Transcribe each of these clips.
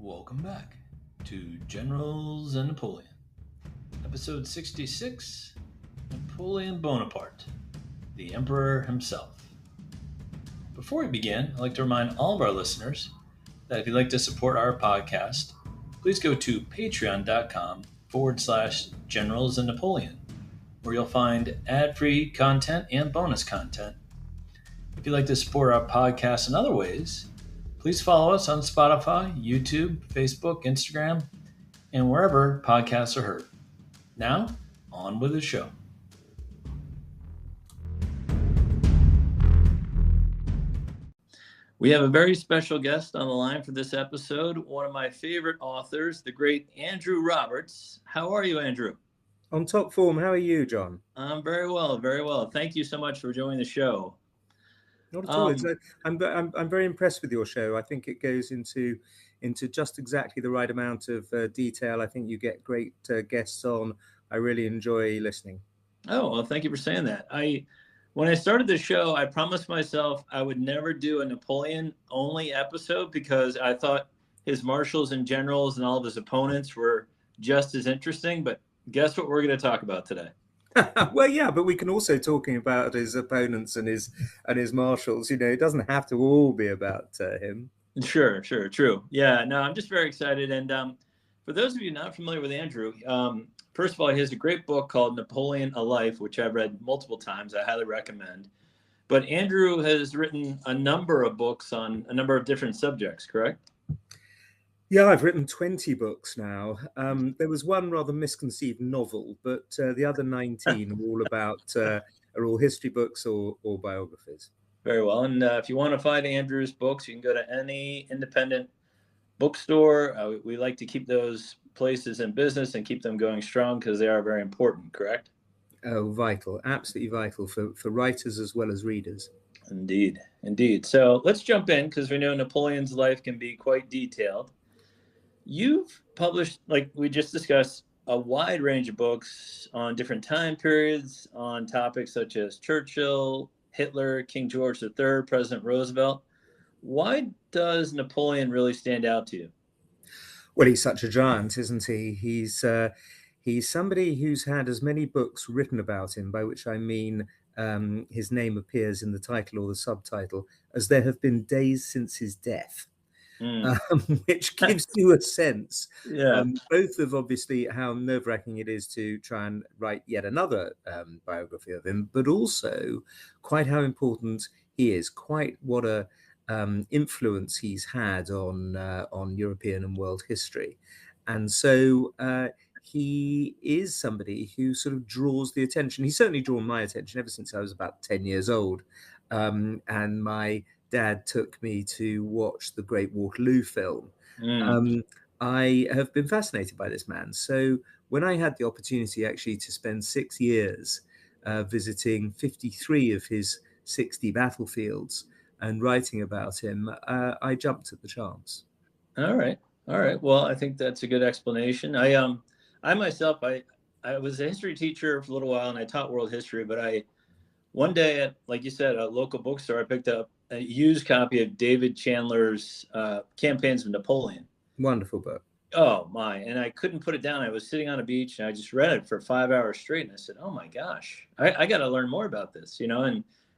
Welcome back to Generals and Napoleon, episode 66, Napoleon Bonaparte, the Emperor himself. Before we begin, I'd like to remind all of our listeners that if you'd like to support our podcast, please go to patreon.com/Generals and Napoleon, where you'll find ad-free content and bonus content. If you'd like to support our podcast in other ways, please follow us on Spotify, YouTube, Facebook, Instagram, and wherever podcasts are heard. Now, on with the show. We have a very special guest on the line for this episode, one of my favorite authors, the great Andrew Roberts. How are you, Andrew? On top form. How are you, John? I'm very well, very well. Thank you so much for joining the show. Not at all. I'm very impressed with your show. I think it goes into just exactly the right amount of detail. I think you get great guests on. I really enjoy listening. Oh, well, thank you for saying that. When I started the show, I promised myself I would never do a Napoleon-only episode because I thought his marshals and generals and all of his opponents were just as interesting. But guess what we're going to talk about today? Well, yeah, but we can also talk about his opponents and his marshals. You know, it doesn't have to all be about him. Sure, true. Yeah, no, I'm just very excited. And for those of you not familiar with Andrew, first of all, he has a great book called Napoleon: A Life, which I've read multiple times. I highly recommend. But Andrew has written a number of books on a number of different subjects, correct? Yeah, I've written 20 books now. There was one rather misconceived novel, but the other 19 are all history books or biographies. Very well. And if you want to find Andrew's books, you can go to any independent bookstore. We like to keep those places in business and keep them going strong because they are very important, correct? Oh, vital. Absolutely vital for writers as well as readers. Indeed. So let's jump in because we know Napoleon's life can be quite detailed. You've published, like we just discussed, a wide range of books on different time periods, on topics such as Churchill, Hitler, King George III, President Roosevelt. Why does Napoleon really stand out to you? Well, he's such a giant, isn't he? He's somebody who's had as many books written about him, by which I mean his name appears in the title or the subtitle, as there have been days since his death. Which gives you a sense, both of obviously how nerve-wracking it is to try and write yet another biography of him, but also quite how important he is, quite what a influence he's had on European and world history. And so he is somebody who sort of draws the attention. He's certainly drawn my attention ever since I was about 10 years old. And my dad took me to watch the Great Waterloo film. I have been fascinated by this man. So when I had the opportunity actually to spend 6 years visiting 53 of his 60 battlefields and writing about him, I jumped at the chance. All right. Well, I think that's a good explanation. I myself, I was a history teacher for a little while and I taught world history, but one day at, like you said, a local bookstore, I picked up a used copy of David Chandler's Campaigns of Napoleon. Wonderful book. Oh my. And I couldn't put it down. I was sitting on a beach and I just read it for 5 hours straight. And I said, oh my gosh, I got to learn more about this, you know?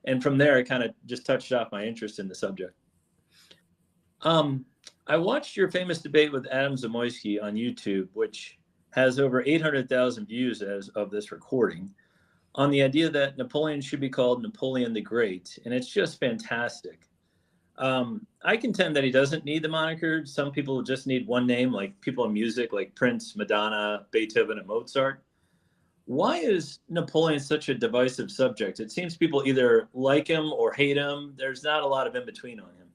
And from there, I kind of just touched off my interest in the subject. I watched your famous debate with Adam Zamoyski on YouTube, which has over 800,000 views as of this recording, on the idea that Napoleon should be called Napoleon the Great. And it's just fantastic. I contend that he doesn't need the moniker. Some people just need one name, like people in music, like Prince, Madonna, Beethoven, and Mozart. Why is Napoleon such a divisive subject? It seems people either like him or hate him. There's not a lot of in between on him.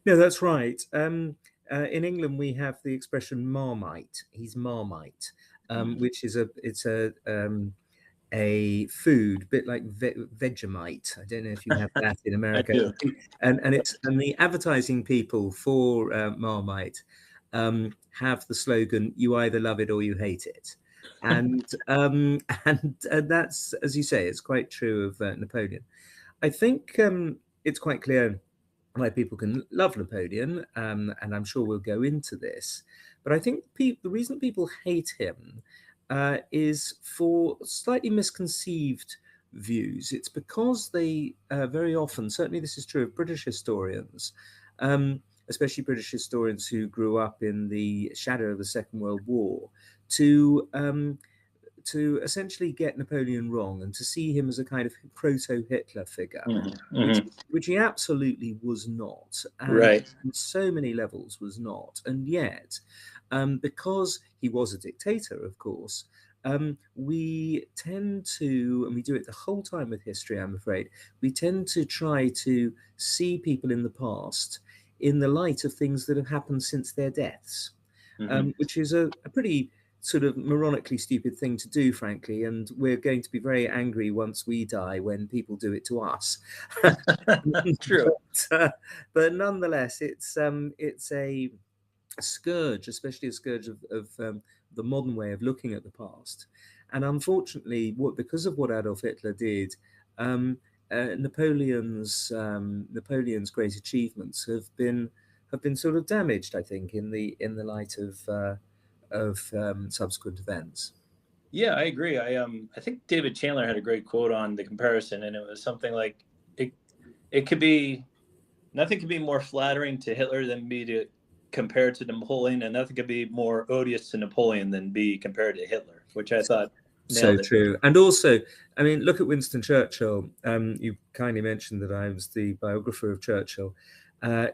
No, that's right. In England, we have the expression Marmite. He's Marmite, which is a food, a bit like Vegemite. I don't know if you have that in America. I do. And the advertising people for Marmite have the slogan, "You either love it or you hate it." And that's, as you say, it's quite true of Napoleon. I think it's quite clear why people can love Napoleon, and I'm sure we'll go into this. But I think the reason people hate him is for slightly misconceived views. It's because they very often, certainly this is true of British historians, especially British historians who grew up in the shadow of the Second World War, to to essentially get Napoleon wrong and to see him as a kind of proto-Hitler figure, Hmm. which Hmm. which he absolutely was not, and Right. on so many levels was not. And yet, because he was a dictator, of course, we tend to, and we do it the whole time with history, I'm afraid, we tend to try to see people in the past in the light of things that have happened since their deaths, Hmm. which is a pretty sort of moronically stupid thing to do, frankly. And we're going to be very angry once we die when people do it to us. True. But nonetheless, it's a scourge, especially a scourge of the modern way of looking at the past. And unfortunately, because of what Adolf Hitler did, um, Napoleon's great achievements have been sort of damaged, I think, in the light of subsequent events. Yeah, I agree. I think David Chandler had a great quote on the comparison, and it was something like it it could be nothing could be more flattering to Hitler than be to compared to Napoleon, and nothing could be more odious to Napoleon than be compared to Hitler, which I thought So nailed it. true. And also, I mean, look at Winston Churchill. You kindly mentioned that I was the biographer of Churchill.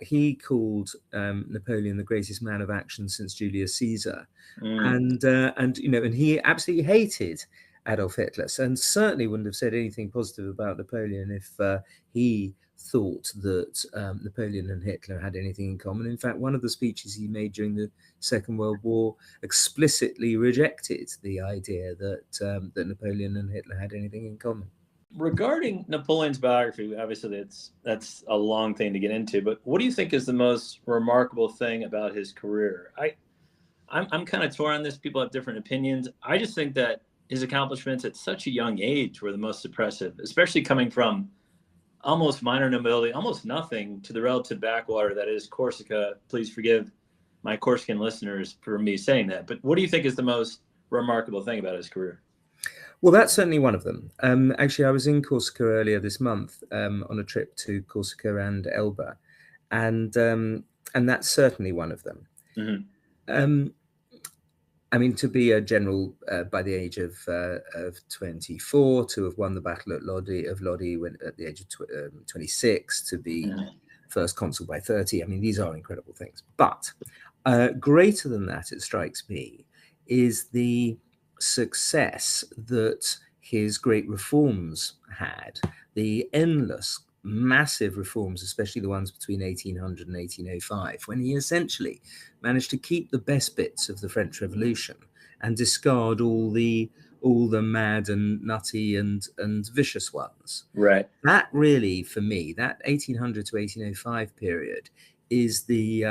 He called Napoleon the greatest man of action since Julius Caesar, Mm. and you know, and he absolutely hated Adolf Hitler, and certainly wouldn't have said anything positive about Napoleon if he thought that Napoleon and Hitler had anything in common. In fact, one of the speeches he made during the Second World War explicitly rejected the idea that Napoleon and Hitler had anything in common. Regarding Napoleon's biography, obviously that's a long thing to get into, but what do you think is the most remarkable thing about his career? I'm kind of torn on this. People have different opinions. I just think that his accomplishments at such a young age were the most impressive, especially coming from almost minor nobility, almost nothing, to the relative backwater that is Corsica. Please forgive my Corsican listeners for me saying that. But what do you think is the most remarkable thing about his career? Well, that's certainly one of them. Actually, I was in Corsica earlier this month on a trip to Corsica and Elba, and and that's certainly one of them. Mm-hmm. Um, I mean, to be a general by the age of 24, to have won the Battle at Lodi when at the age of 26, to be Mm-hmm. first consul by 30. I mean, these are incredible things. But greater than that, it strikes me, is the success that his great reforms had, the endless, massive reforms, especially the ones between 1800 and 1805, when he essentially managed to keep the best bits of the French Revolution and discard all the mad and nutty and vicious ones. Right. That really, for me, that 1800 to 1805 period is the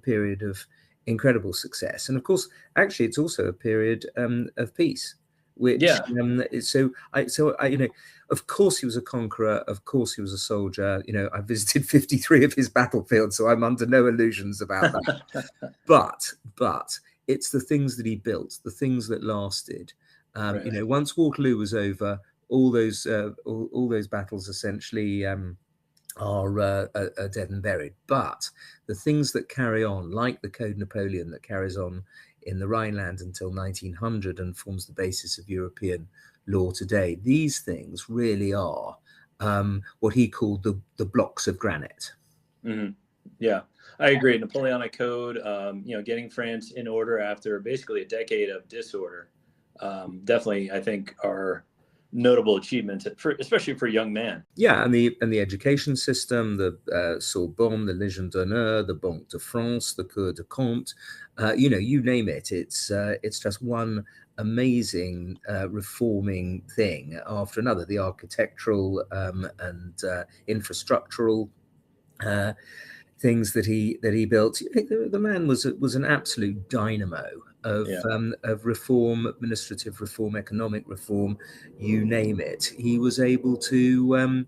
period of incredible success. And of course, actually, it's also a period of peace. Which Yeah. you know, of course he was a conqueror. Of course he was a soldier. You know, I visited 53 of his battlefields, so I'm under no illusions about that. But it's the things that he built, the things that lasted. You Right. know, once Waterloo was over, all those battles essentially are dead and buried. But the things that carry on, like the Code Napoleon that carries on in the Rhineland until 1900 and forms the basis of European law today, these things really are what he called the blocks of granite. Mm-hmm. Yeah, I agree. Napoleonic Code, getting France in order after basically a decade of disorder, definitely, I think, are notable achievements, especially for a young man. Yeah, and the education system, the Sorbonne, the Légion d'honneur, the Banque de France, the Cour de Comte, you know, you name it. It's just one amazing reforming thing after another. The architectural and infrastructural things that he built. The man was an absolute dynamo Yeah, of reform, administrative reform, economic reform, you name it. He was able to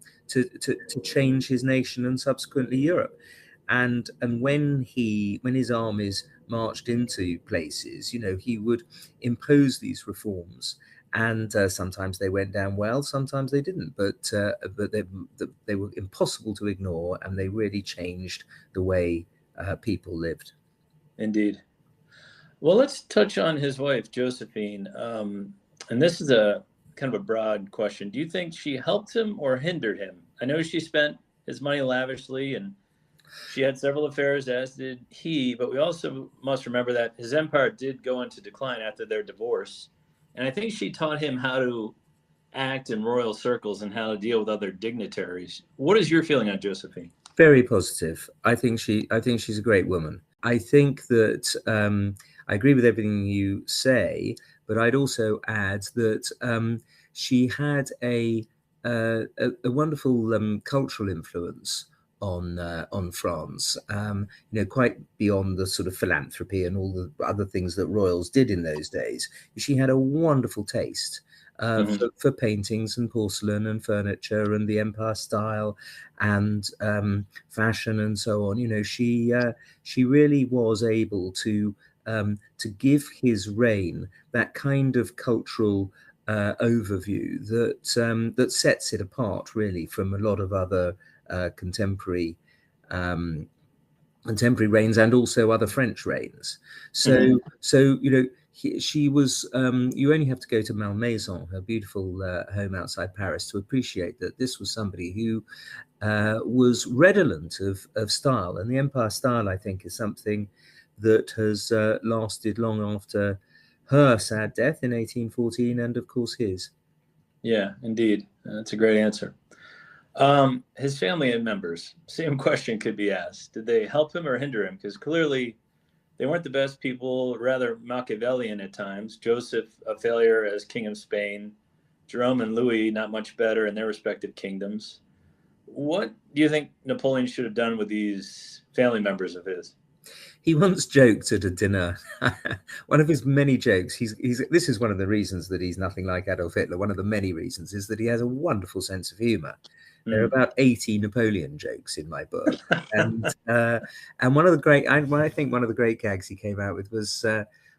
change his nation and subsequently Europe. And when his armies marched into places, he would impose these reforms, and sometimes they went down well, sometimes they didn't, but they were impossible to ignore, and they really changed the way people lived. indeed. Well, let's touch on his wife, Josephine. And this is a kind of a broad question. Do you think she helped him or hindered him? I know she spent his money lavishly and she had several affairs, as did he, but we also must remember that his empire did go into decline after their divorce. And I think she taught him how to act in royal circles and how to deal with other dignitaries. What is your feeling on Josephine? Very positive. I think she's a great woman. I think that I agree with everything you say, but I'd also add that she had a wonderful cultural influence on France. Quite beyond the sort of philanthropy and all the other things that royals did in those days. She had a wonderful taste. Mm-hmm. For paintings and porcelain and furniture and the Empire style and fashion and so on. She really was able to give his reign that kind of cultural overview that sets it apart really from a lot of other contemporary reigns and also other French reigns. Mm-hmm. So she was. You only have to go to Malmaison, her beautiful home outside Paris, to appreciate that this was somebody who was redolent of style, and the Empire style, I think, is something that has lasted long after her sad death in 1814, and of course his. Yeah, indeed. That's a great answer. His family and members, same question could be asked. Did they help him or hinder him? Because clearly they weren't the best people, rather Machiavellian at times. Joseph, a failure as king of Spain. Jerome and Louis, not much better in their respective kingdoms. What do you think Napoleon should have done with these family members of his? He once joked at a dinner, one of his many jokes. This is one of the reasons that he's nothing like Adolf Hitler. One of the many reasons is that he has a wonderful sense of humor. There are Mm. about 80 Napoleon jokes in my book, and one of the I think one of the great gags he came out with was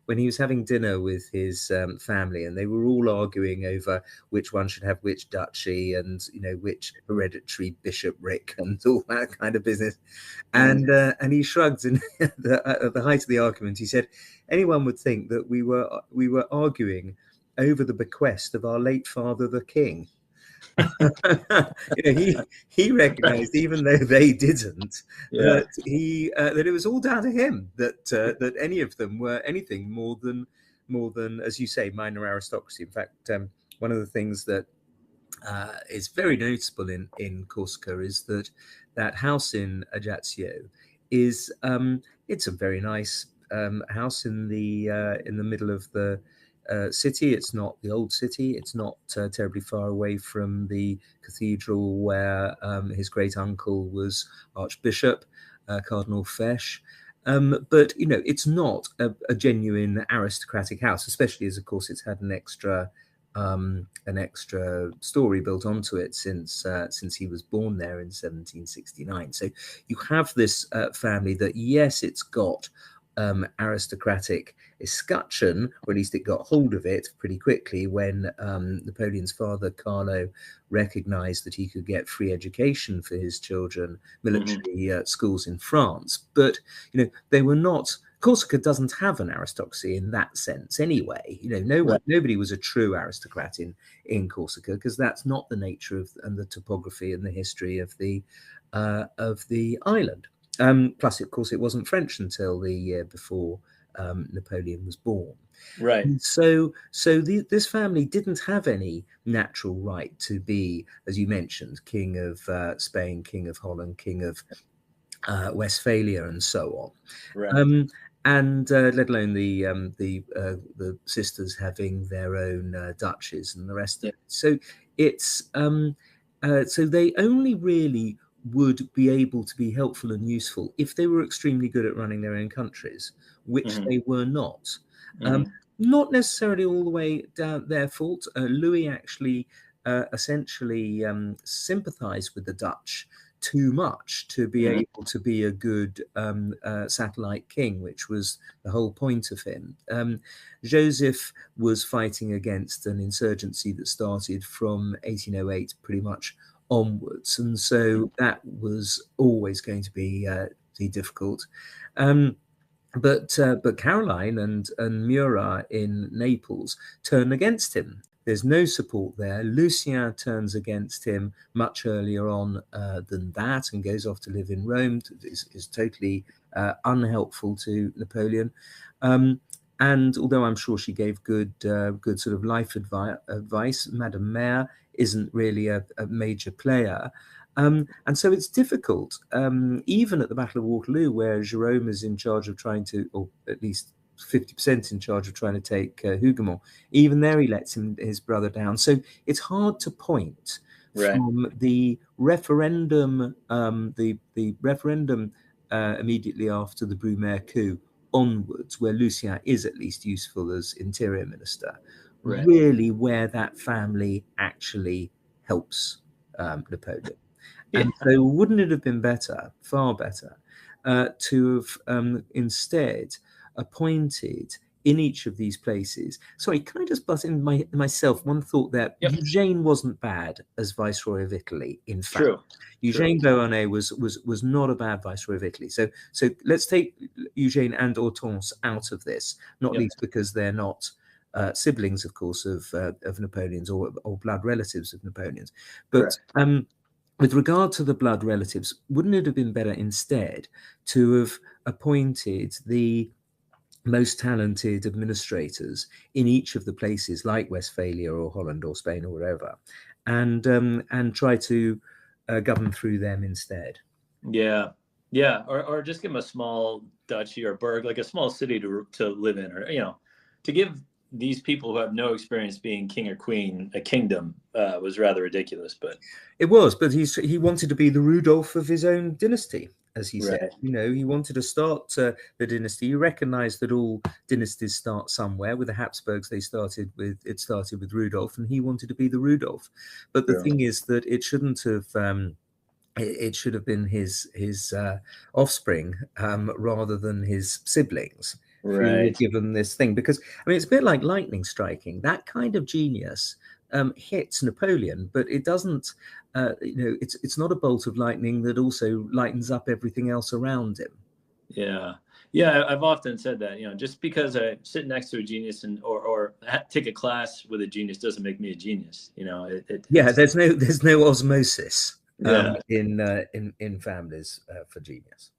when he was having dinner with his family, and they were all arguing over which one should have which duchy, and which hereditary bishopric, and all that kind of business. And he shrugged, and at the height of the argument, he said, "Anyone would think that we were arguing over the bequest of our late father, the king." He recognized, even though they didn't, Yeah. that it was all down to him, that any of them were anything more than, as you say, minor aristocracy. In fact, one of the things that is very noticeable in Corsica is that house in Ajaccio is it's a very nice house in the middle of the city. It's not the old city. It's not terribly far away from the cathedral where his great uncle was Archbishop, Cardinal Fesch. But it's not a genuine aristocratic house, especially as, of course, it's had an extra story built onto it since he was born there in 1769. So you have this family that, yes, it's got aristocratic escutcheon, or at least it got hold of it pretty quickly when Napoleon's father, Carlo, recognized that he could get free education for his children, military schools in France. But, they were not. Corsica doesn't have an aristocracy in that sense anyway. Nobody was a true aristocrat in Corsica, because that's not the nature of and the topography and the history of the island. Plus, of course, it wasn't French until the year before Napoleon was born. Right. This family didn't have any natural right to be, as you mentioned, king of Spain, king of Holland, king of Westphalia, and so on. Right. And let alone the sisters having their own duchies and the rest of it. So it's so they only really would be able to be helpful and useful if they were extremely good at running their own countries, which Hmm. they were not. Hmm. Not necessarily all the way down their fault. Louis actually essentially sympathized with the Dutch too much to be Hmm. able to be a good satellite king, which was the whole point of him. Joseph was fighting against an insurgency that started from 1808 pretty much onwards, and so that was always going to be difficult. Um, but Caroline and Murat in Naples turn against him. There's no support there. Lucien turns against him much earlier on than that and goes off to live in Rome. Is totally unhelpful to Napoleon. And although I'm sure she gave good sort of life advice, Madame Mère isn't really a major player. And so it's difficult, even at the Battle of Waterloo, where Jerome is in charge of trying to, or at least 50% in charge of trying to take Hougoumont. Even there, he lets his brother down. So it's hard to point Right. from the referendum, the referendum immediately after the Brumaire coup onwards, where Lucien is at least useful as interior minister, Right. really where that family actually helps Napoleon. Yeah. And so, wouldn't it have been better, far better, to have instead appointed in each of these places? Sorry, can I just butt in myself one thought there? Yep. Eugene wasn't bad as Viceroy of Italy, in fact. True. True. Eugene Beauharnais was not a bad Viceroy of Italy. So let's take Eugene and Hortense out of this, not Yep. least because they're not siblings, of course, of Napoleon's or blood relatives of Napoleon's. But Correct. with regard to the blood relatives, wouldn't it have been better instead to have appointed the most talented administrators in each of the places, like Westphalia or Holland or Spain or wherever, and try to govern through them instead? Yeah. Yeah. Or just give them a small duchy or burg, like a small city to live in, or to give these people who have no experience being king or queen a kingdom was rather ridiculous. But It was, but he wanted to be the Rudolph of his own dynasty, as he said. right. He wanted to start the dynasty. He recognised that all dynasties start somewhere. With the Habsburgs, it started with Rudolph, and he wanted to be the Rudolph. But the True. thing is that it shouldn't have. It should have been his offspring rather than his siblings who were Right. given this thing. Because I mean, it's a bit like lightning striking. That kind of genius hits Napoleon, but it doesn't. It's not a bolt of lightning that also lightens up everything else around him. Yeah. Yeah. I've often said that, just because I sit next to a genius or take a class with a genius doesn't make me a genius. Yeah, It's, there's no osmosis yeah. in families for genius.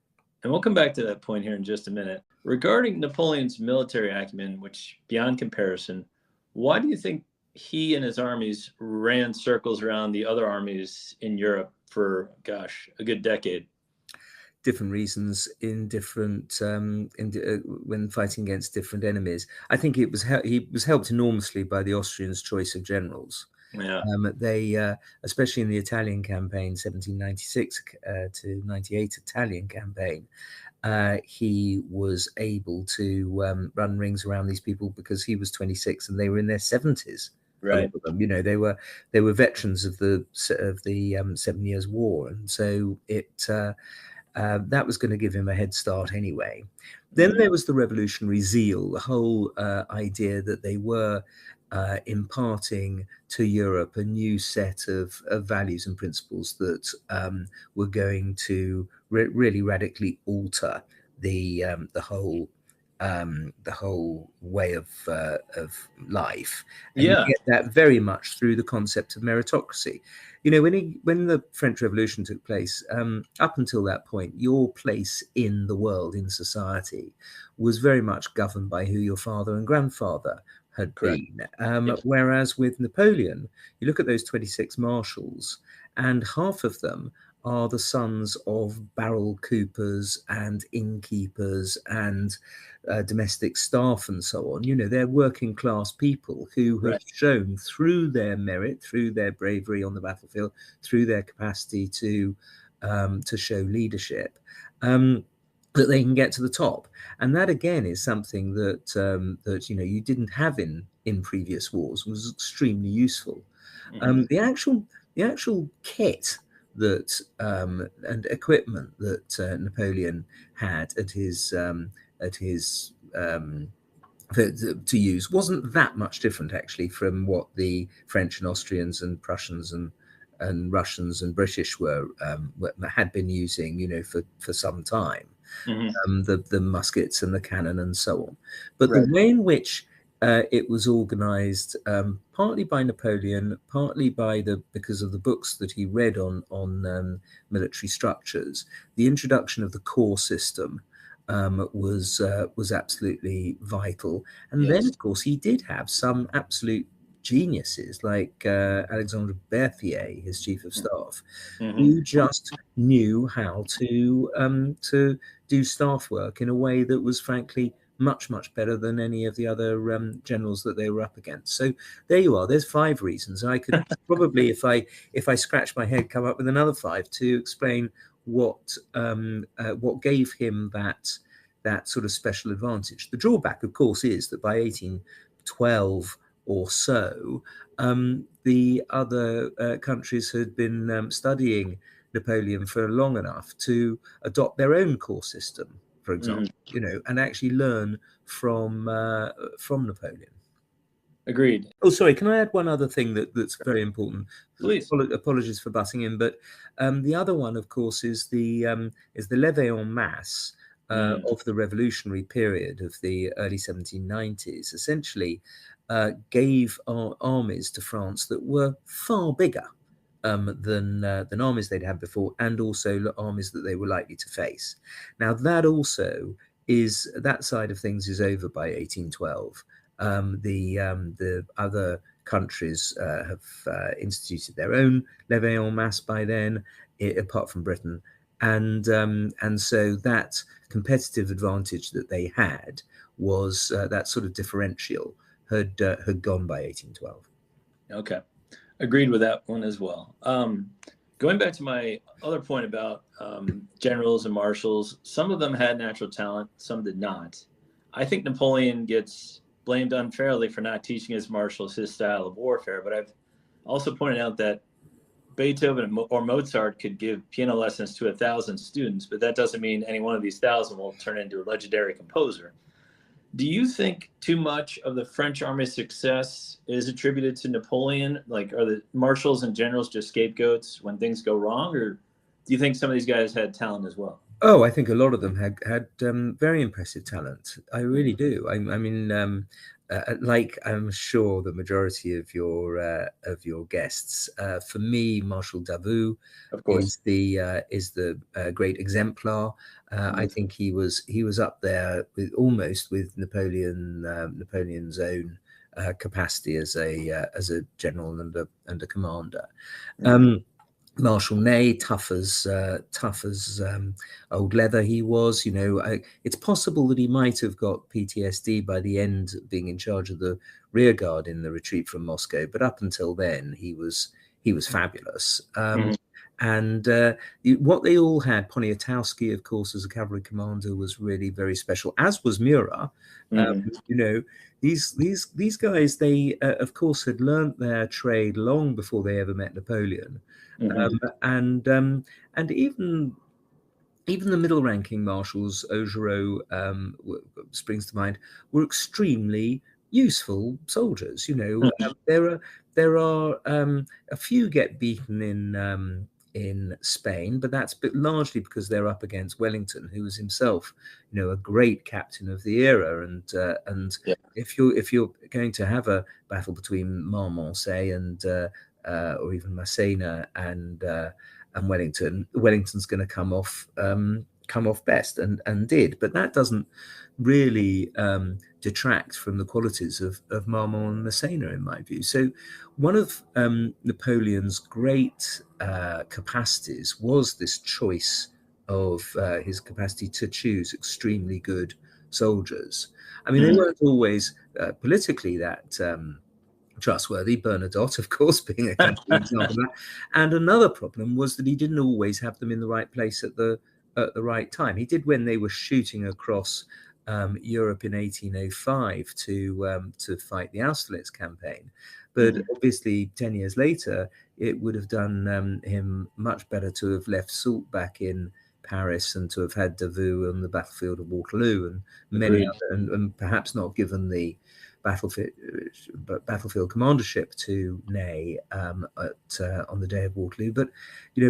And we'll come back to that point here in just a minute. Regarding Napoleon's military acumen, which beyond comparison, why do you think he and his armies ran circles around the other armies in Europe for, gosh, a good decade? Different reasons in different when fighting against different enemies. I think he was helped enormously by the Austrians' choice of generals. Yeah. They, especially in the Italian campaign, 1796 to 98 Italian campaign, he was able to run rings around these people because he was 26 and they were in their 70s. A lot Right. of them, they were veterans of the 7 Years' War, and so that was going to give him a head start anyway. Then Mm-hmm. there was the revolutionary zeal, the whole idea that they were imparting to Europe a new set of values and principles that were going to really radically alter the whole way of life, and you Yeah. get that very much through the concept of meritocracy. When the French Revolution took place, up until that point, your place in the world, in society, was very much governed by who your father and grandfather had Correct. been. Yep. Whereas with Napoleon, you look at those 26 marshals, and half of them are the sons of barrel coopers and innkeepers and domestic staff and so on. They're working class people who have Right. shown through their merit, through their bravery on the battlefield, through their capacity to to show leadership, um, that they can get to the top. And that again is something that that you didn't have in previous wars, was extremely useful. Hmm. The actual kit that and equipment that Napoleon had at his to use wasn't that much different actually from what the French and Austrians and Prussians and Russians and British had been using, for some time. Hmm. The muskets and the cannon and so on. But the Right. way in which it was organized, partly by Napoleon, partly because of the books that he read on military structures, the introduction of the corps system was absolutely vital. And then, Yes. of course, he did have some absolute geniuses like Alexandre Berthier, his chief of staff, Hmm. who just knew how to do staff work in a way that was frankly much, much better than any of the other generals that they were up against. So there you are. There's 5 reasons. I could probably, if I scratch my head, come up with another 5 to explain what gave him that sort of special advantage. The drawback, of course, is that by 1812 or so, the other countries had been studying Napoleon for long enough to adopt their own core system, for Hmm. example, and actually learn from Napoleon. Agreed. Oh, sorry. Can I add one other thing that's very important? Please. Apologies for butting in, but the other one, of course, is the levée en masse Mm. of the revolutionary period of the early 1790s. Essentially, gave armies to France that were far bigger than armies they'd had before, and also armies that they were likely to face. Now, that side of things is over by 1812. The other countries have instituted their own levée en masse by then, apart from Britain, and so that competitive advantage that they had was that sort of differential had gone by 1812. Okay. Agreed with that one as well. Going back to my other point about generals and marshals, some of them had natural talent, some did not. I think Napoleon gets blamed unfairly for not teaching his marshals his style of warfare, but I've also pointed out that Beethoven or Mozart could give piano lessons to 1,000 students, but that doesn't mean any one of these 1,000 will turn into a legendary composer. Do you think too much of the French army's success is attributed to Napoleon? Like, are the marshals and generals just scapegoats when things go wrong, or do you think some of these guys had talent as well? Oh, I think a lot of them had very impressive talent. I really Mm. do. I mean, like I'm sure the majority of your guests. For me, Marshal Davout Of course. is the great exemplar. I Mhm. think he was up there with Napoleon's own capacity as a general and a commander. Mhm. Um, Marshal Ney, tough as old leather he was. It's possible that he might have got PTSD by the end, being in charge of the rear guard in the retreat from Moscow. But up until then, he was fabulous. Mhm. And what they all had, Poniatowski, of course, as a cavalry commander, was really very special. As was Murat. Um, Mhm. you know, these guys, they of course had learnt their trade long before they ever met Napoleon. Mhm. And even the middle ranking marshals, Augereau springs to mind, were extremely useful soldiers. Mhm. There are a few get beaten in Spain, but that's largely because they're up against Wellington, who was himself, a great captain of the era. And Yeah. if you're going to have a battle between Marmont, or even Massena and Wellington's going to come off best, and did. But that doesn't really detract from the qualities of Marmont and Massena, in my view. So one of Napoleon's great capacities was this choice of his capacity to choose extremely good soldiers. I mean, they Mhm. weren't always politically trustworthy. Bernadotte, of course, being a classic example of that. And another problem was that he didn't always have them in the right place at the right time. He did when they were shooting across Europe in 1805 to fight the Austerlitz campaign. But obviously, 10 years later, it would have done him much better to have left Soult back in Paris and to have had Davout on the battlefield of Waterloo and many other, and perhaps not given the battlefield commandership to Ney on the day of Waterloo. But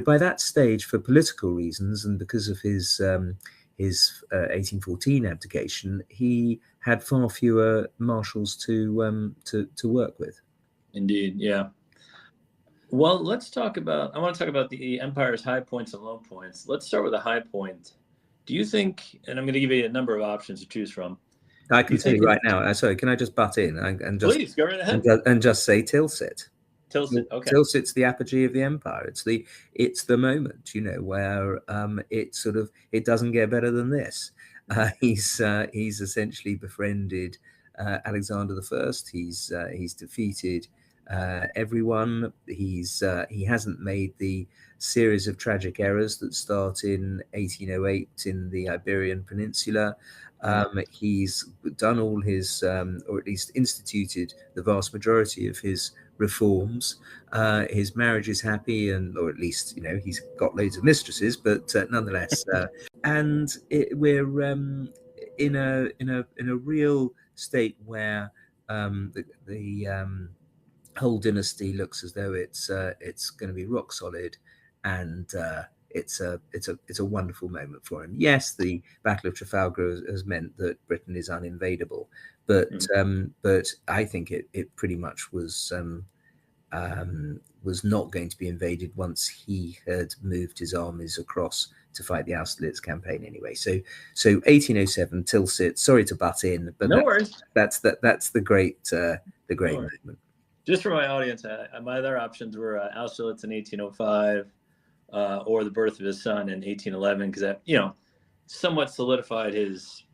by that stage, for political reasons and because of his 1814 abdication, he had far fewer marshals to work with. Indeed, yeah. Well, I want to talk about the empire's high points and low points. Let's start with a high point. Do you think, and I'm going to give you a number of options to choose from. I can tell you right now. Sorry, can I just butt in and just please go right ahead and just say Tilsit? Tilsit, okay. Tilsit's the apogee of the empire. It's the moment, where it doesn't get better than this. He's essentially befriended Alexander I. He's defeated everyone. He hasn't made the series of tragic errors that start in 1808 in the Iberian Peninsula. He's done all his, or at least instituted the vast majority of his reforms. His marriage is happy, or at least he's got loads of mistresses, but nonetheless, and we're in a real state where the whole dynasty looks as though it's going to be rock solid, and it's a wonderful moment for him. Yes, the Battle of Trafalgar has meant that Britain is uninvadable, but I think it pretty much was not going to be invaded once he had moved his armies across to fight the Austerlitz campaign anyway. So 1807, Tilsit. Sorry to butt in, but no worries. That's the great moment. Just for my audience, my other options were Austerlitz in 1805, or the birth of his son in 1811, because that somewhat solidified his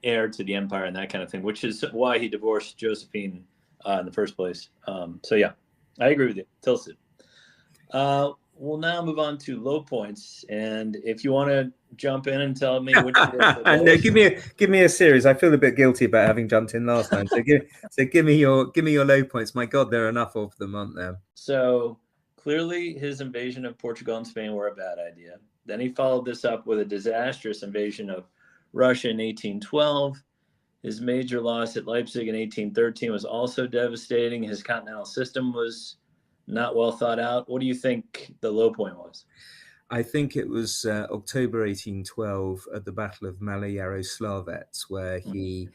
heir to the empire and that kind of thing, which is why he divorced Josephine in the first place. So yeah, I agree with you, Tilsit. We'll now move on to low points, and if you want to jump in and tell me which no, give me a series. I feel a bit guilty about having jumped in last time. So give me your low points. My God, there are enough of them, aren't there? So clearly, his invasion of Portugal and Spain were a bad idea. Then he followed this up with a disastrous invasion of Russia in 1812. His major loss at Leipzig in 1813 was also devastating. His continental system was not well thought out. What do you think the low point was? I think it was October 1812 at the Battle of Malo-Yaroslavets, where he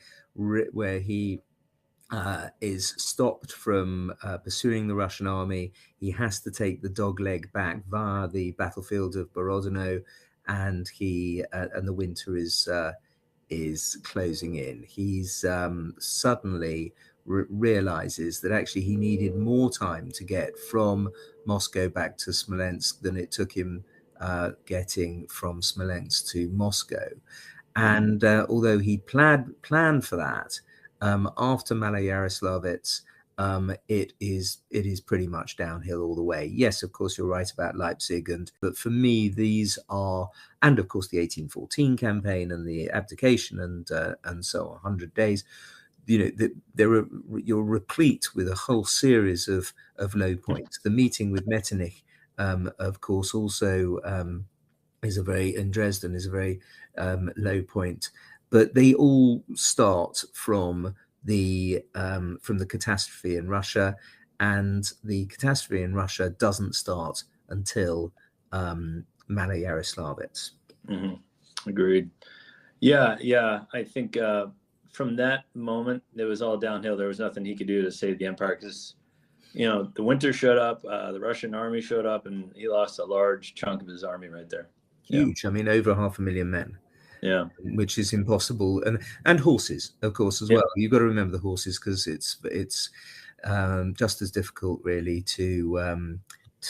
is stopped from pursuing the Russian army. He has to take the dogleg back via the battlefield of Borodino, and the winter is closing in. He's suddenly realizes that actually he needed more time to get from Moscow back to Smolensk than it took him getting from Smolensk to Moscow. And although he planned for that, after Malo-Yaroslavets, it is pretty much downhill all the way. Yes, of course, you're right about Leipzig, but for me, these are, and of course, the 1814 campaign and the abdication and so on, 100 days. You're replete with a whole series of low points. The meeting with Metternich, of course, also in Dresden is a very low point. But they all start from the catastrophe in Russia, and the catastrophe in Russia doesn't start until Malo-Yaroslavets. Agreed. Yeah. I think from that moment, it was all downhill. There was nothing he could do to save the empire because, the winter showed up, the Russian army showed up, and he lost a large chunk of his army right there. Huge. Yeah. I mean, over 500,000 men. Yeah, which is impossible, and horses, of course, as well. You've got to remember the horses because it's just as difficult, really, to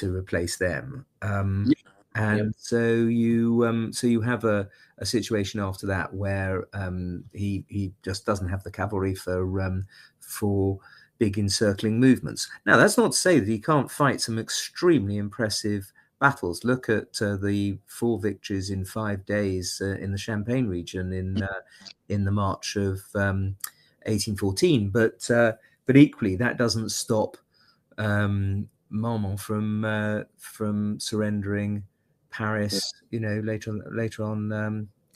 replace them. So you have a situation after that where he just doesn't have the cavalry for big encircling movements. Now, that's not to say that he can't fight some extremely impressive battles. Look at the 4 victories in 5 days in the Champagne region in the March of 1814. But equally, that doesn't stop Marmont from surrendering Paris, later on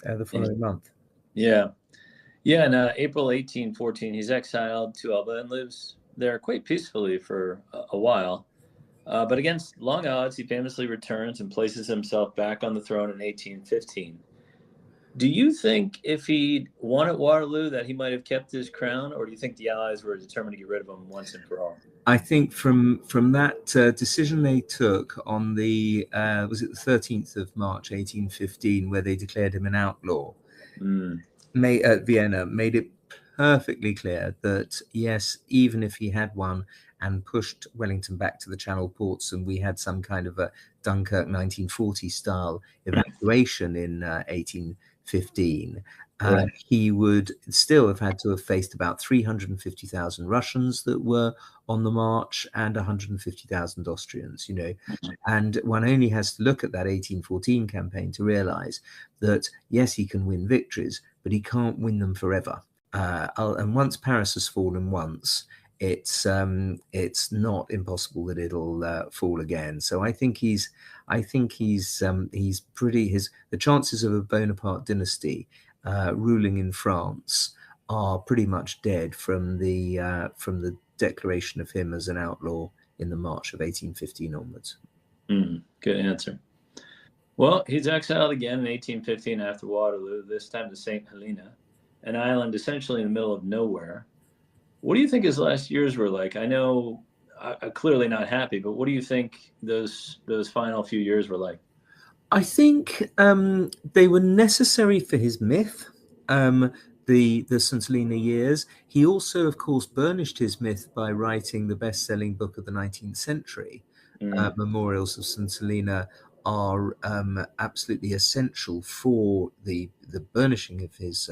the following month. Yeah. Yeah, in April 1814, he's exiled to Elba and lives there quite peacefully for a while. But against long odds, he famously returns and places himself back on the throne in 1815. Do you think if he'd won at Waterloo that he might have kept his crown, or do you think the Allies were determined to get rid of him once and for all? I think from that decision they took on the was it the 13th of March 1815, where they declared him an outlaw, Mm, at Vienna, made it perfectly clear that yes, even if he had won and pushed Wellington back to the Channel ports, and we had some kind of a Dunkirk 1940 style evacuation in 1815, right. he would still have had to have faced about 350,000 Russians that were on the march and 150,000 Austrians, and one only has to look at that 1814 campaign to realize that yes, he can win victories, but he can't win them forever. And once Paris has fallen once, it's not impossible that it'll fall again. So he's pretty, the chances of a Bonaparte dynasty ruling in France are pretty much dead from the declaration of him as an outlaw in the March of 1815 onwards. Good answer. Well, he's exiled again in 1815 after Waterloo, this time to St. Helena, an island essentially in the middle of nowhere. What do you think his last years were like? I know clearly not happy, but what do you think those final few years were like? I think they were necessary for his myth, the St. Helena years. He also, of course, burnished his myth by writing the best-selling book of the 19th century. Memorials of St. Helena are absolutely essential for the burnishing of his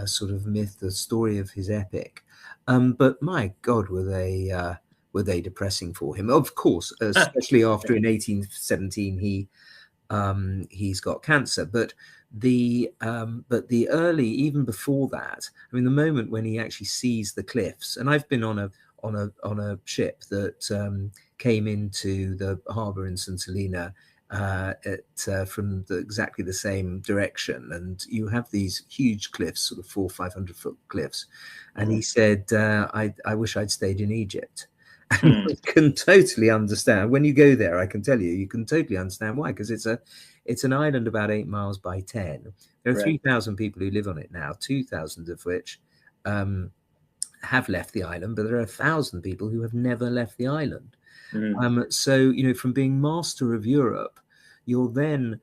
sort of myth, the story of his epic. But my God, were they depressing for him? Of course, especially after in 1817 he's got cancer. But the early, even before that, I mean, the moment when he actually sees the cliffs, and I've been on a ship that came into the harbour in St. Helena from exactly the same direction, and you have these huge cliffs, sort of 400-500-foot cliffs, and he said, I wish I'd stayed in Egypt. And I can totally understand. When you go there, I can tell you can totally understand why, because it's an island about 8 miles by 10. There are 3,000 people who live on it now, 2,000 of which have left the island, but there are 1,000 people who have never left the island. So, from being master of Europe, you're then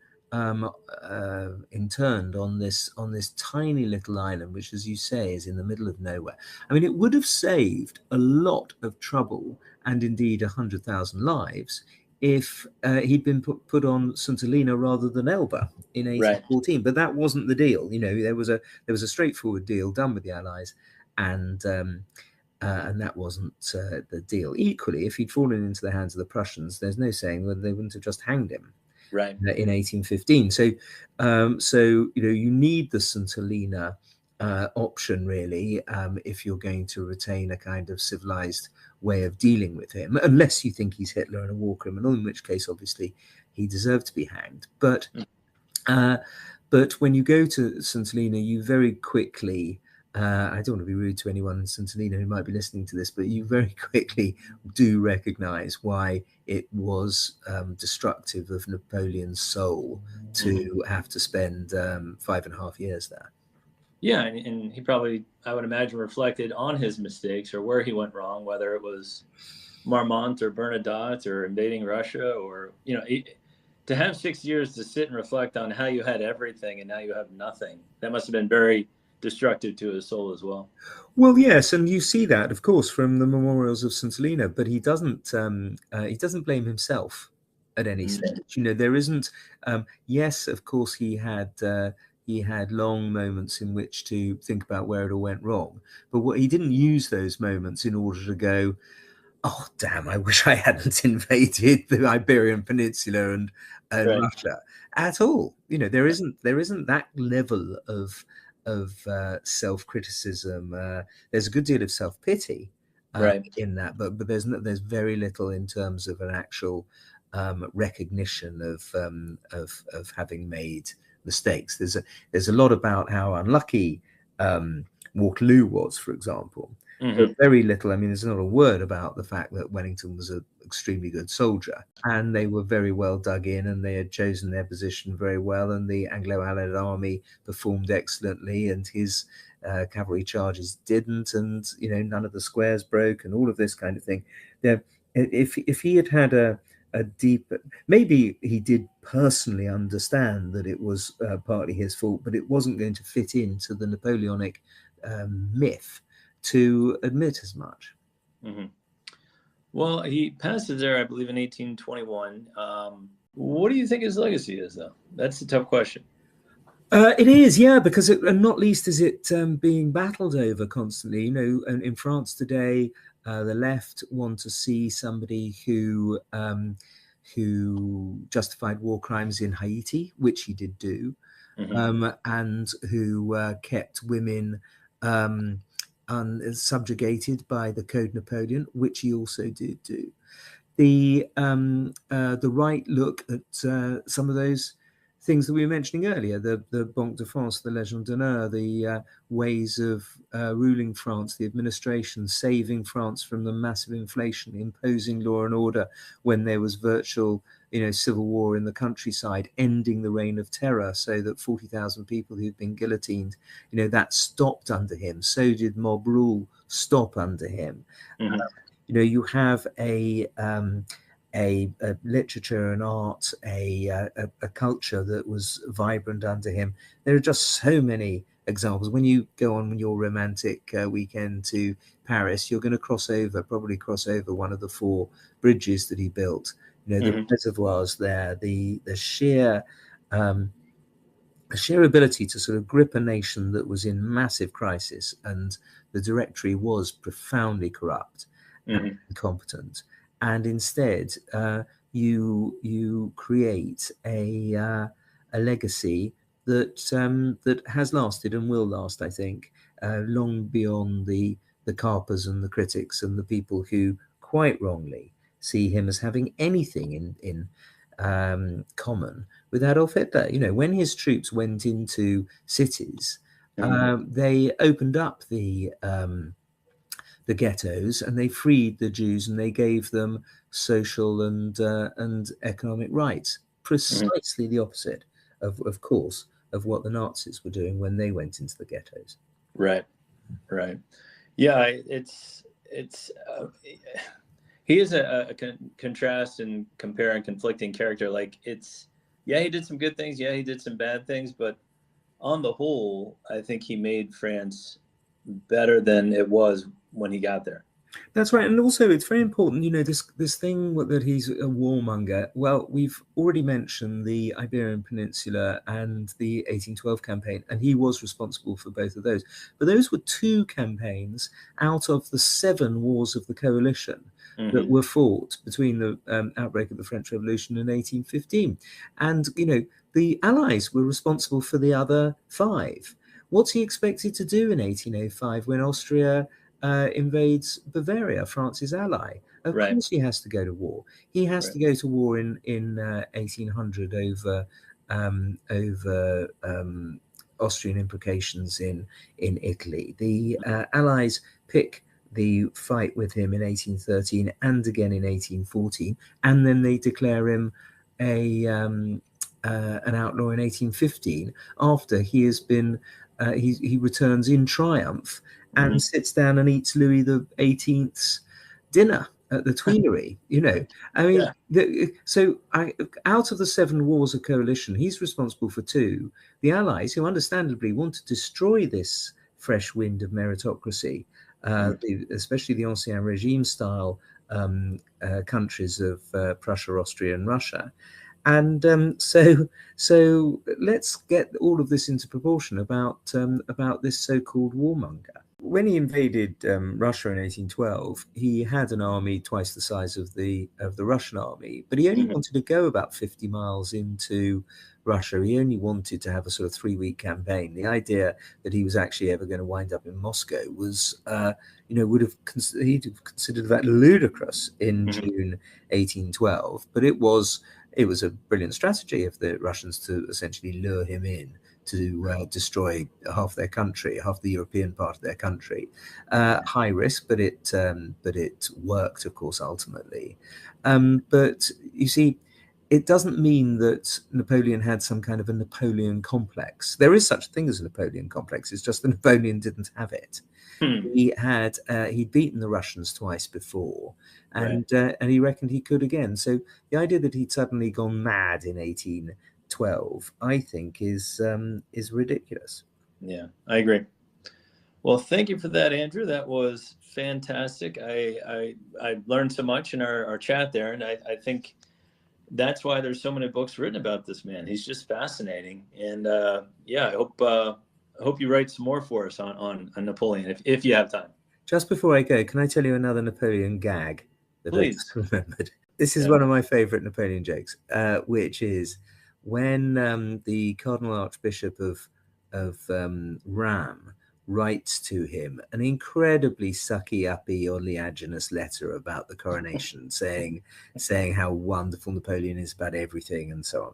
interned on this tiny little island, which, as you say, is in the middle of nowhere. I mean, it would have saved a lot of trouble and indeed 100,000 lives if he'd been put on St. Helena rather than Elba in 1814. But that wasn't the deal. There was a straightforward deal done with the Allies, and that wasn't the deal. Equally, if he'd fallen into the hands of the Prussians, there's no saying whether they wouldn't have just hanged him in 1815. So you need the St. Helena option, really, if you're going to retain a kind of civilized way of dealing with him, unless you think he's Hitler and a war criminal, in which case, obviously, he deserved to be hanged. But when you go to St. Helena, you very quickly, I don't want to be rude to anyone in St. Helena who might be listening to this, but you very quickly do recognize why it was destructive of Napoleon's soul to have to spend 5.5 years there. Yeah, and he probably, I would imagine, reflected on his mistakes or where he went wrong, whether it was Marmont or Bernadotte or invading Russia, or to have 6 years to sit and reflect on how you had everything and now you have nothing. That must have been very destructive to his soul as well. Well, yes, and you see that, of course, from the Memorials of St. Helena, but he doesn't blame himself at any stage. There isn't. Yes, of course, he had he had long moments in which to think about where it all went wrong. But what he didn't use those moments in order to go, oh damn, I wish I hadn't invaded the Iberian Peninsula and Right. Russia at all. You know, there isn't that level of self-criticism. There's a good deal of self-pity Right. in that, but there's very little in terms of an actual recognition of having made mistakes. There's a lot about how unlucky Waterloo was, for example. Hmm. But very little. I mean, there's not a word about the fact that Wellington was an extremely good soldier, and they were very well dug in, and they had chosen their position very well, and the Anglo-Allied army performed excellently, and his cavalry charges didn't, and you know, none of the squares broke, and all of this kind of thing. There, if he had had a deep, maybe he did personally understand that it was partly his fault, but it wasn't going to fit into the Napoleonic myth to admit as much. Hmm. Well, he passed it there, I believe, in 1821. What do you think his legacy is, though? That's a tough question. It is, yeah, because and not least is it being battled over constantly. You know, in France today, the left want to see somebody who justified war crimes in Haiti, which he did do, and who kept women subjugated by the Code Napoleon, which he also did do. The right look at some of those things that we were mentioning earlier, the Banque de France, the Légion d'honneur, the ways of ruling France, the administration, saving France from the massive inflation, imposing law and order when there was virtual, you know, civil war in the countryside, ending the reign of terror so that 40,000 people who'd been guillotined, you know, that stopped under him. So did mob rule stop under him. Hmm. You know, you have a literature and art, a culture that was vibrant under him. There are just so many examples. When you go on your romantic weekend to Paris, you're going to probably cross over one of the 4 bridges that he built. You know, the reservoirs there, the sheer ability to sort of grip a nation that was in massive crisis, and the Directory was profoundly corrupt and incompetent, and instead you create a legacy that has lasted and will last, I think, long beyond the carpers and the critics and the people who quite wrongly see him as having anything in common with Adolf Hitler. You know, when his troops went into cities, they opened up the ghettos and they freed the Jews and they gave them social and economic rights. Precisely the opposite, of course, of what the Nazis were doing when they went into the ghettos. Right. Right. Yeah. He is a contrast and compare and conflicting character. Like yeah, he did some good things. Yeah, he did some bad things, but on the whole, I think he made France better than it was when he got there. That's right, and also it's very important, you know, this thing that he's a warmonger. Well, we've already mentioned the Iberian Peninsula and the 1812 campaign, and he was responsible for both of those. But those were 2 campaigns out of the 7 wars of the coalition that were fought between the outbreak of the French Revolution in 1815, and you know, the Allies were responsible for the other 5. What's he expected to do in 1805 when Austria invades Bavaria, France's ally? Of course, he has to go to war. He has to go to war in 1800 over Austrian implications in Italy. The Allies pick the fight with him in 1813 and again in 1814, and then they declare him an outlaw in 1815 after he has been. He returns in triumph and sits down and eats Louis XVIII's dinner at the Tuileries. You know, I mean, out of the 7 wars of coalition, he's responsible for 2. The Allies, who understandably want to destroy this fresh wind of meritocracy, especially the Ancien Regime style countries of Prussia, Austria, and Russia. And so let's get all of this into proportion about this so-called warmonger. When he invaded Russia in 1812, he had an army twice the size of the Russian army, but he only wanted to go about 50 miles into Russia. He only wanted to have a sort of 3-week campaign. The idea that he was actually ever going to wind up in Moscow was, he'd have considered that ludicrous in June 1812. But it was a brilliant strategy of the Russians to essentially lure him in to destroy half their country, half the European part of their country. High risk, but it worked, of course, ultimately. But you see, it doesn't mean that Napoleon had some kind of a Napoleon complex. There is such a thing as a Napoleon complex. It's just that Napoleon didn't have it. He'd beaten the Russians twice before, and he reckoned he could again. So the idea that he'd suddenly gone mad in 1812, I think, is ridiculous. Yeah, I agree. Well, thank you for that, Andrew. That was fantastic. I learned so much in our chat there, and I think that's why there's so many books written about this man. He's just fascinating, and I hope you write some more for us on Napoleon if you have time. Just before I go, can I tell you another Napoleon gag that I just remembered? This is one of my favorite Napoleon jokes, which is when the Cardinal Archbishop of Rheims writes to him an incredibly sucky-uppy, oleaginous letter about the coronation, saying how wonderful Napoleon is about everything and so on.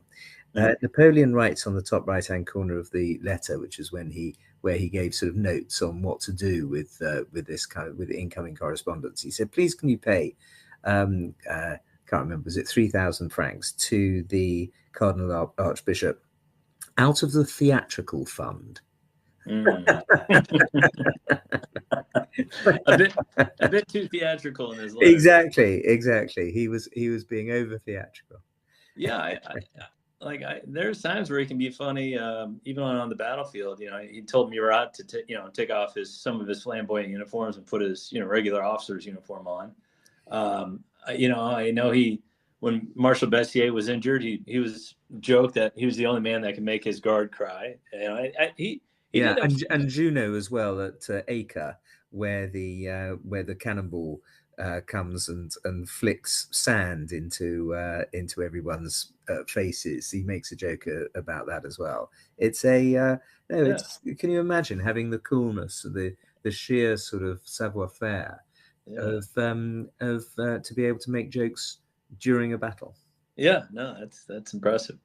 Napoleon writes on the top right-hand corner of the letter, which is where he gave sort of notes on what to do with this kind of with incoming correspondence. He said, "Please, can you pay?" Can't remember. Was it 3,000 francs to the Cardinal Archbishop out of the theatrical fund? A bit too theatrical in his life. Exactly. He was being over theatrical. Yeah, there's times where he can be funny, even on the battlefield. He told Murat to take off some of his flamboyant uniforms and put his regular officer's uniform on. I know when Marshal Bessier was injured, he was joked that he was the only man that could make his guard cry. And Juno as well at Acre, where the cannonball comes and flicks sand into everyone's faces. He makes a joke about that as well. It's can you imagine having the coolness, the sheer sort of savoir-faire of to be able to make jokes during a battle? Yeah, no, that's impressive.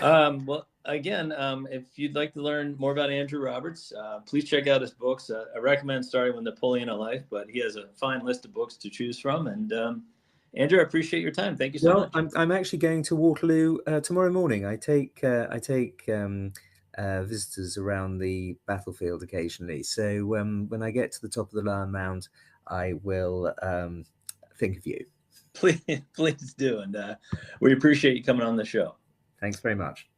Well, again, if you'd like to learn more about Andrew Roberts, please check out his books. I recommend starting with Napoleon of Life, but he has a fine list of books to choose from. And Andrew, I appreciate your time. Thank you so much. I'm actually going to Waterloo tomorrow morning. I take visitors around the battlefield occasionally. So when I get to the top of the Lion Mound, I will think of you. Please do, and we appreciate you coming on the show. Thanks very much.